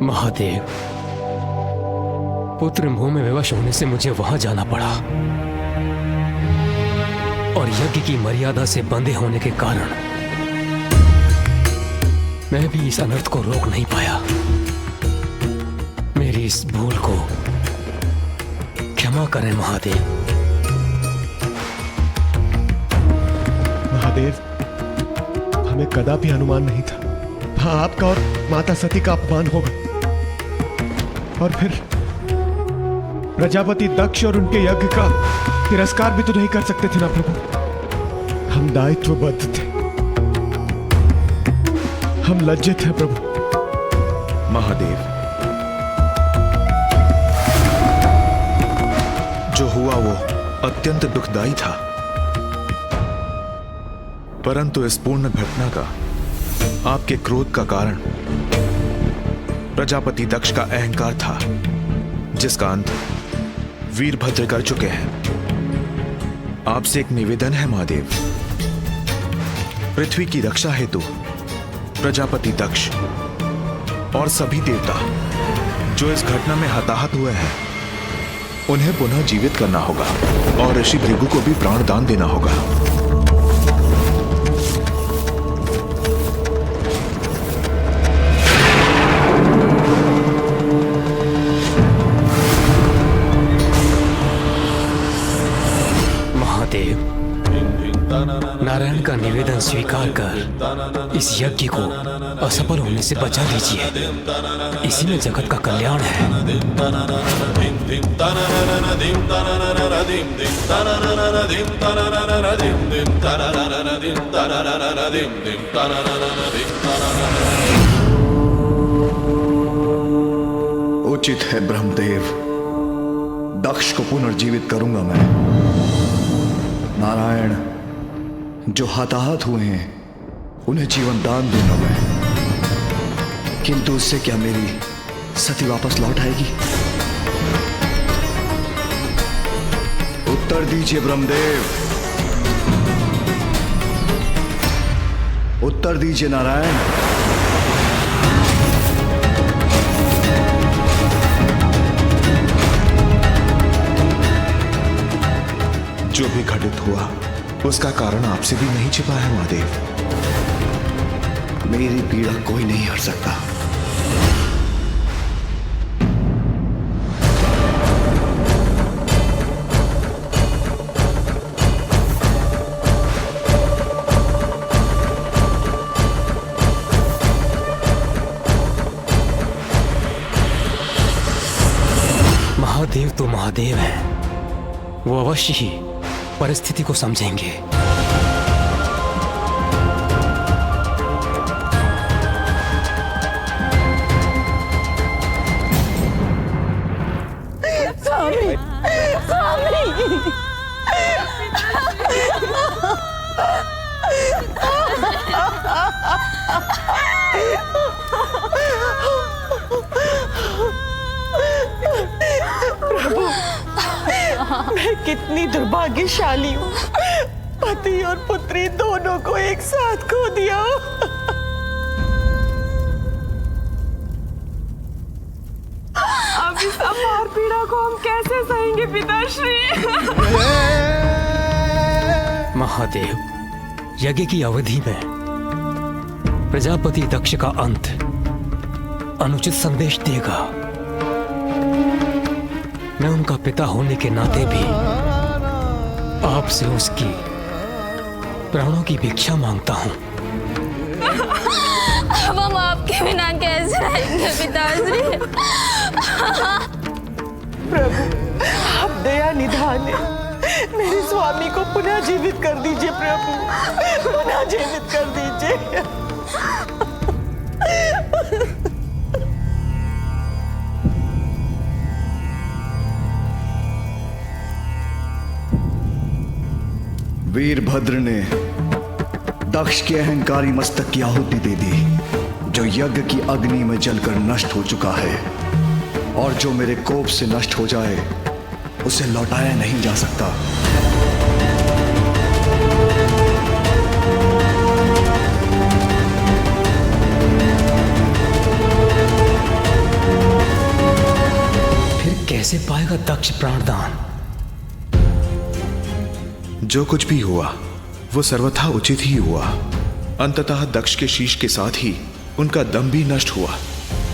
महादेव, पुत्र मोह में विवश होने से मुझे वहां जाना पड़ा और यज्ञ की मर्यादा से बंधे होने के कारण मैं भी इस अनर्थ को रोक नहीं पाया। मेरी इस भूल को क्षमा करें महादेव। महादेव, हमें कदापि अनुमान नहीं था हाँ आपका और माता सती का अपमान होगा, और फिर प्रजापति दक्ष और उनके यज्ञ का तिरस्कार भी तो नहीं कर सकते थे ना प्रभु। हम दायित्वबद्ध थे, हम लज्जित हैं प्रभु। महादेव, जो हुआ वो अत्यंत दुखदाई था, परंतु इस पूर्ण घटना का आपके क्रोध का कारण प्रजापति दक्ष का अहंकार था, जिसका अंत वीरभद्र कर चुके हैं। आपसे एक निवेदन है महादेव, पृथ्वी की रक्षा हेतु प्रजापति दक्ष और सभी देवता जो इस घटना में हताहत हुए हैं, उन्हें पुनः जीवित करना होगा और ऋषि भृगु को भी प्राणदान देना होगा। महादेव, नारायण का निवेदन स्वीकार कर इस यज्ञ को असफल होने से बचा लीजिए। इसी में जगत का कल्याण है। उचित है ब्रह्मदेव, दक्ष को पुनर्जीवित करूंगा मैं। नारायण, जो हताहत हुए हैं उन्हें जीवन दान दूंगा मैं, किंतु उससे क्या मेरी सती वापस लौट आएगी? उत्तर दीजिए ब्रह्मदेव, उत्तर दीजिए नारायण। जो भी घटित हुआ उसका कारण आपसे भी नहीं छिपा है महादेव। मेरी पीड़ा कोई नहीं हर सकता। महादेव तो महादेव हैं, वो अवश्य ही परिस्थिति को समझेंगे। स्वामी, स्वामी। प्रभु, मैं कितनी दुर्भाग्यशाली हूँ, पति और पुत्री दोनों को एक साथ खो दिया। अब इस अपार पीड़ा को हम कैसे सहेंगे पिताश्री? महादेव, यज्ञ की अवधि में प्रजापति दक्ष का अंत अनुचित संदेश देगा। मैं उनका पिता होने के नाते भी आपसे उसकी प्राणों की भिक्षा मांगता हूं। अब हम आपके बिना कैसे रहेंगे पिताश्री? प्रभु, आप दया निधान है, मेरे स्वामी को पुनः जीवित कर दीजिए प्रभु, पुनः जीवित कर दीजिए। वीरभद्र ने दक्ष के अहंकारी मस्तक की आहुति दे दी, जो यज्ञ की अग्नि में जलकर नष्ट हो चुका है, और जो मेरे कोप से नष्ट हो जाए उसे लौटाया नहीं जा सकता। कैसे पाएगा दक्ष प्राणदान? जो कुछ भी हुआ वो सर्वथा उचित ही हुआ। अंततः दक्ष के शीश के साथ ही उनका दम भी नष्ट हुआ।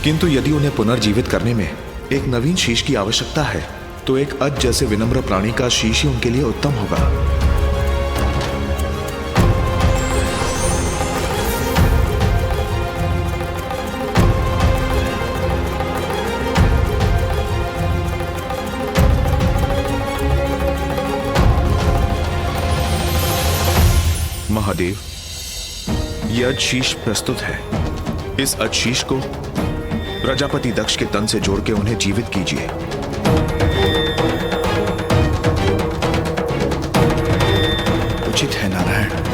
किंतु यदि उन्हें पुनर्जीवित करने में एक नवीन शीश की आवश्यकता है तो एक अज जैसे विनम्र प्राणी का शीश ही उनके लिए उत्तम होगा। महादेव, यह अजशीष प्रस्तुत है। इस अजशीष को प्रजापति दक्ष के तन से जोड़ के उन्हें जीवित कीजिए। उचित है नारायण।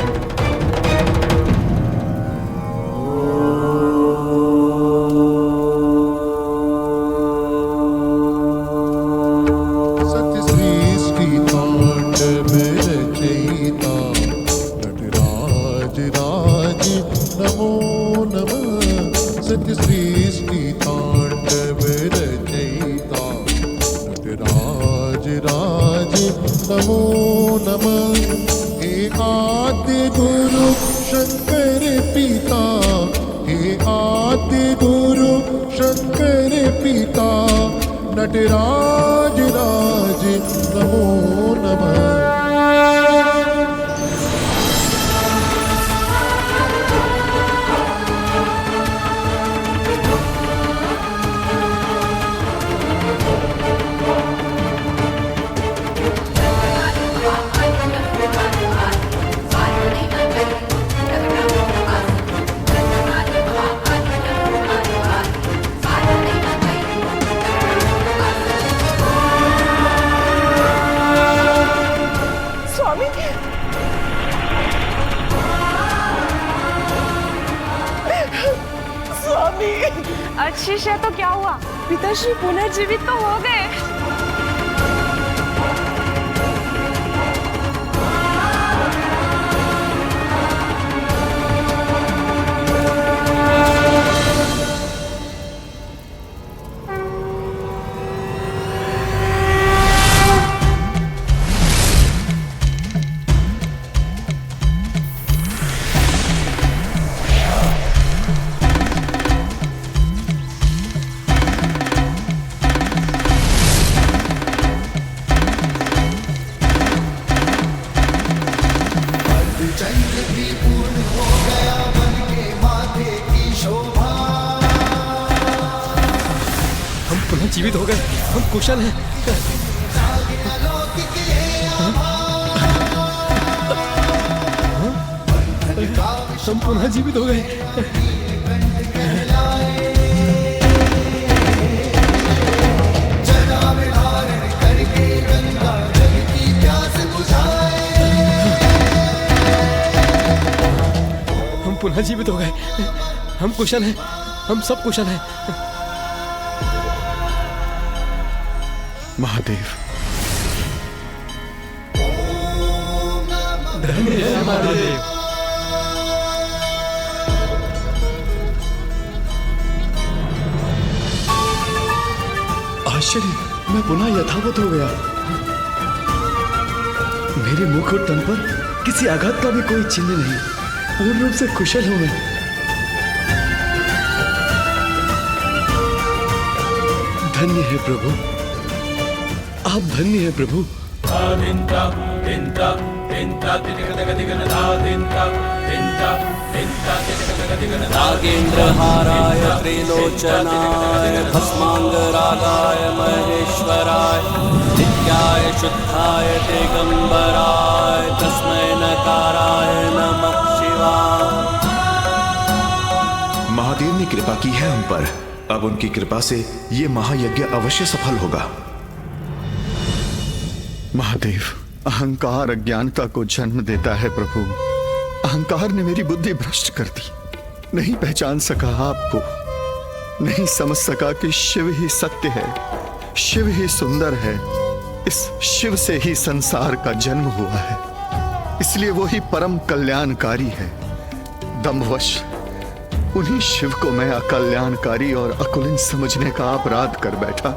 नटराज राज नमो नमः। अजशीष है तो क्या हुआ? पिताश्री पुनर्जीवित तो हो गए। जीवित हो गए, हम कुशल हैं। हम पुनः जीवित हो गए। हम पुनः जीवित हो गए। हम कुशल हैं, हम सब कुशल हैं। महादेव, धन्य है महादेव। आश्चर्य, मैं पुनः यथावत हो गया। मेरे मुख और तन पर किसी आघात का भी कोई चिन्ह नहीं। पूर्ण रूप से कुशल हूं मैं। धन्य है प्रभु, आप धन्य है प्रभु। नागेन्द्रहाराय त्रिलोचनाय भस्मांगरागाय महेश्वराय नित्याय शुद्धाय दिगंबराय तस्मै नकाराय नमः शिवाय। महादेव ने कृपा की है हम पर। अब उनकी कृपा से ये महायज्ञ अवश्य सफल होगा। महादेव, अहंकार अज्ञानता को जन्म देता है प्रभु। अहंकार ने मेरी बुद्धि भ्रष्ट कर दी। नहीं पहचान सका आपको, नहीं समझ सका कि शिव ही सत्य है, शिव ही सुंदर है। इस शिव से ही संसार का जन्म हुआ है, इसलिए वो ही परम कल्याणकारी है। दंभवश उन्हीं शिव को मैं अकल्याणकारी और अकुलिन समझने का अपराध कर बैठा।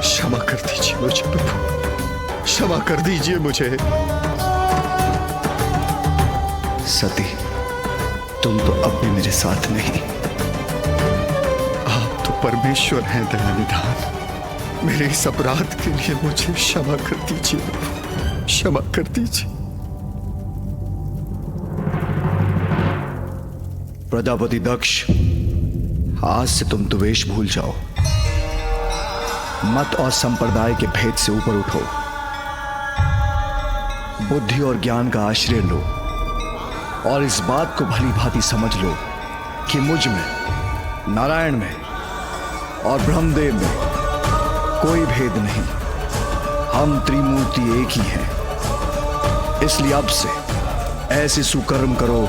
क्षमा कर दीजिए मुझे प्रभु, क्षमा कर दीजिए मुझे। सती, तुम तो अब भी मेरे साथ नहीं। आप तो परमेश्वर हैं दया निधान। मेरे इस अपराध के लिए मुझे क्षमा कर दीजिए प्रभु, क्षमा कर दीजिए। प्रजापति दक्ष, आज से तुम द्वेष भूल जाओ, मत और संप्रदाय के भेद से ऊपर उठो, बुद्धि और ज्ञान का आश्रय लो और इस बात को भली भांति समझ लो कि मुझ में, नारायण में और ब्रह्मदेव में कोई भेद नहीं। हम त्रिमूर्ति एक ही हैं। इसलिए अब से ऐसे सुकर्म करो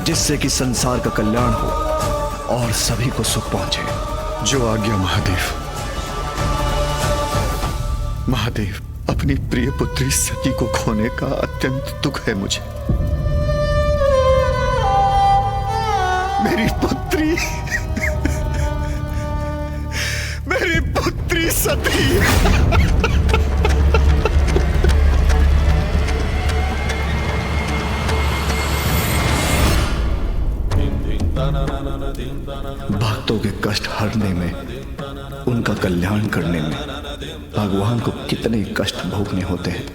जिससे कि संसार का कल्याण हो और सभी को सुख पहुंचे। जो आज्ञा महादेव। महादेव, अपनी प्रिय पुत्री सती को खोने का अत्यंत दुख है मुझे। मेरी पुत्री, मेरी पुत्री सती। भक्तों के कष्ट हरने में, उनका कल्याण करने में भगवान को कितने कष्ट भोगने होते हैं,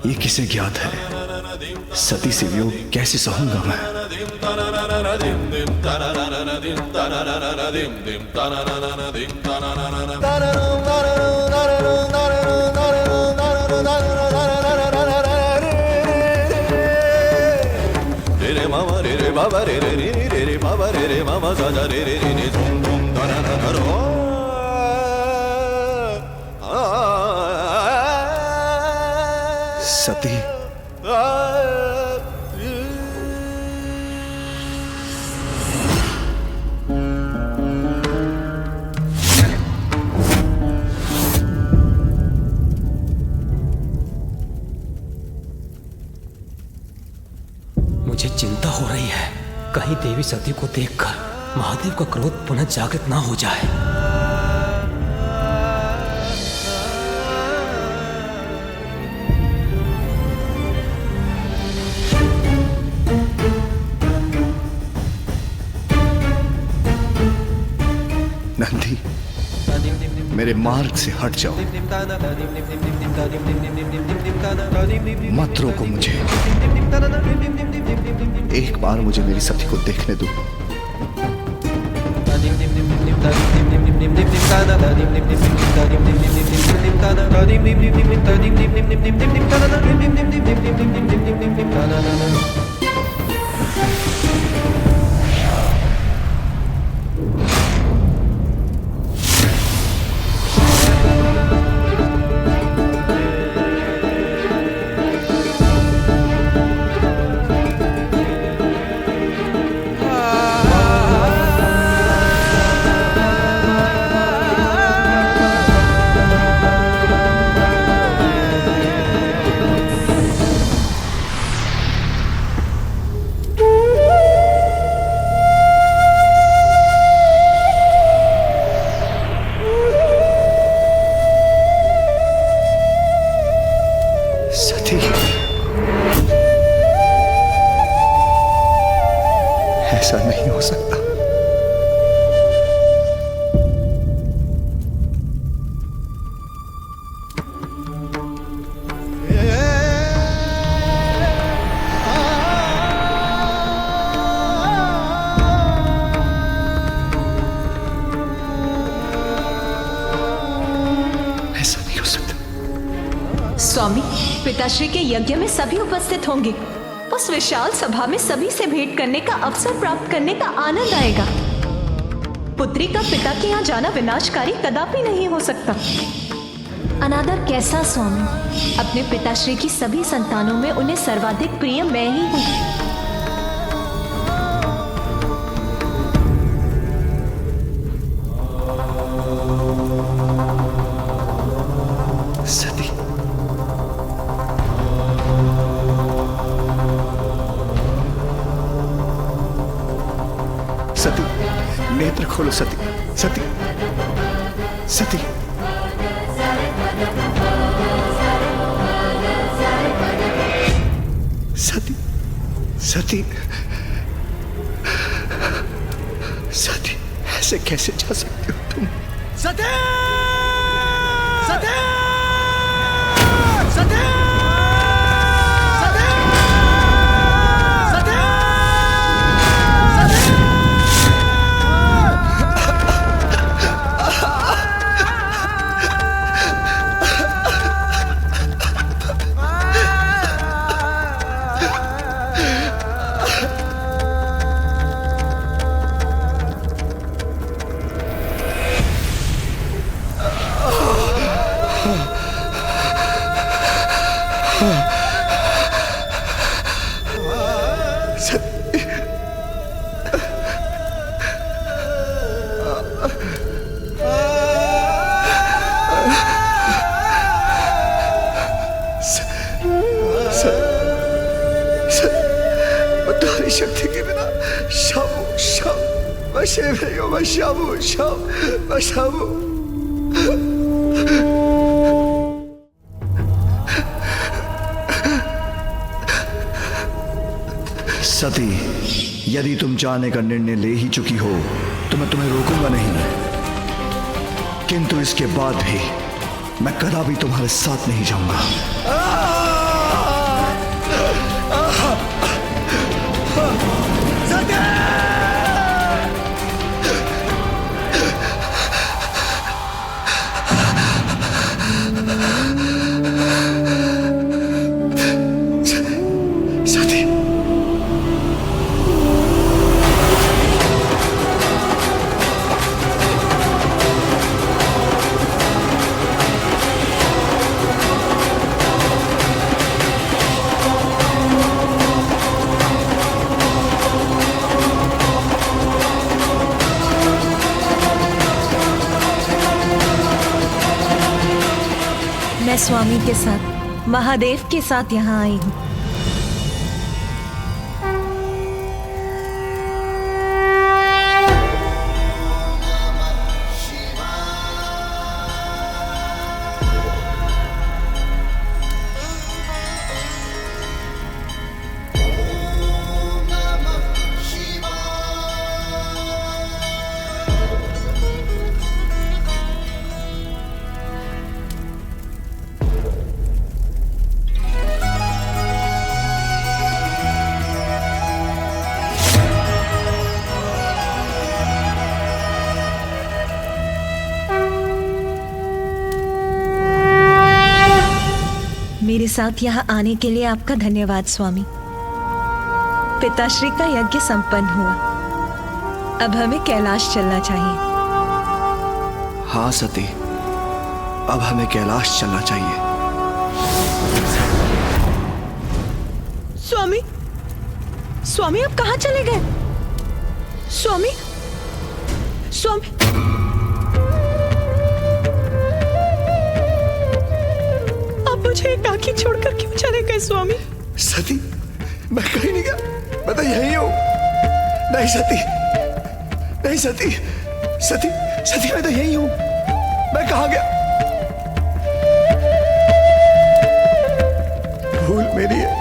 ये किसे ज्ञात है। सती से वियोग कैसे सहूंगा मैं। Baba re re re re re baba re re mama za za re re re re dum dum da na na na ro सती, मुझे चिंता हो रही है, कहीं देवी सती को देखकर महादेव का क्रोध पुनः जागृत ना हो जाए। नंदी, मेरे मार्ग से हट जाओ, मत रोको मुझे। एक बार मुझे मेरी सती को देखने दो। ऐसा नहीं हो सकता। ऐसा नहीं हो सकता। स्वामी, पिताश्री के यज्ञ में सभी उपस्थित होंगे। उस विशाल सभा में सभी से भेंट करने का अवसर प्राप्त करने का आनंद आएगा। पुत्री का पिता के यहाँ जाना विनाशकारी कदापि नहीं हो सकता। अनादर कैसा स्वामी? अपने पिताश्री की सभी संतानों में उन्हें सर्वाधिक प्रिय मैं ही हूँ। सती, सती, नेत्र खोलो। सती, सती, सती। सती, सती, सती, ऐसे कैसे जा सकते हो तुम? सती! सती! सती! तुम्हारी शक्ति के बिना शामू, शाम, शामू, शाम, शामू। सती, यदि तुम जाने का निर्णय ले ही चुकी हो तो मैं तुम्हें रोकूंगा नहीं, किंतु इसके बाद भी मैं कदापि तुम्हारे साथ नहीं जाऊंगा। सती, मैं स्वामी के साथ, महादेव के साथ यहाँ आई हूँ। मेरे साथ यहाँ आने के लिए आपका धन्यवाद स्वामी। पिताश्री का यज्ञ संपन्न हुआ, अब हमें कैलाश चलना चाहिए। हाँ सती, अब हमें कैलाश चलना चाहिए। स्वामी, स्वामी आप कहाँ चले गए? स्वामी, स्वामी, मुझे एकाकी छोड़कर क्यों चले गए स्वामी? सती, मैं कहीं नहीं गया, मैं तो यही हूँ। नहीं सती, नहीं सती, सती, सती, मैं तो यही हूँ। मैं कहाँ गया? भूल मेरी है,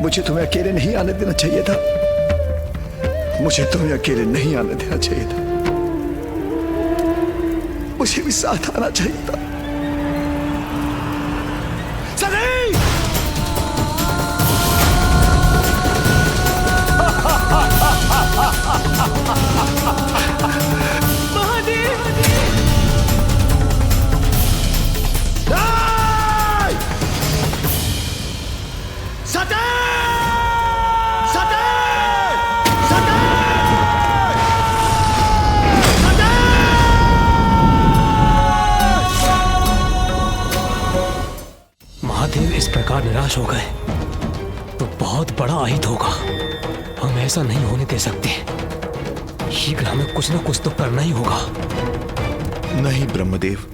मुझे तुम्हें अकेले नहीं आने देना चाहिए था। मुझे तुम्हें अकेले नहीं आने देना चाहिए था, मुझे भी साथ आना चाहिए था। महादेव इस प्रकार निराश हो गए तो बहुत बड़ा अहित होगा। हम ऐसा नहीं होने दे सकते। शीघ्र हमें कुछ न कुछ तो करना ही होगा। नहीं ब्रह्मदेव,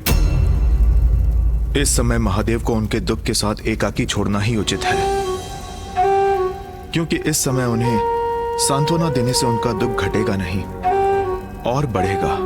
इस समय महादेव को उनके दुख के साथ एकाकी छोड़ना ही उचित है, क्योंकि इस समय उन्हें सांत्वना देने से उनका दुख घटेगा नहीं और बढ़ेगा।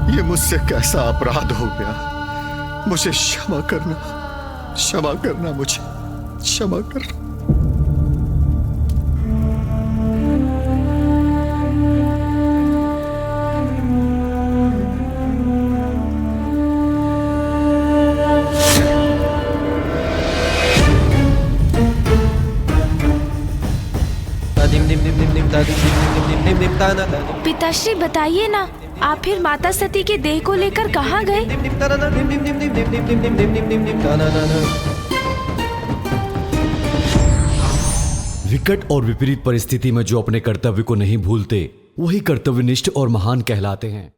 ये मुझसे कैसा अपराध हो गया। मुझे क्षमा करना, मुझे क्षमा करना। पिताश्री बताइए ना, आप फिर माता सती के देह को लेकर कहाँ गए? विकट और विपरीत परिस्थिति में जो अपने कर्तव्य को नहीं भूलते वही कर्तव्यनिष्ठ और महान कहलाते हैं।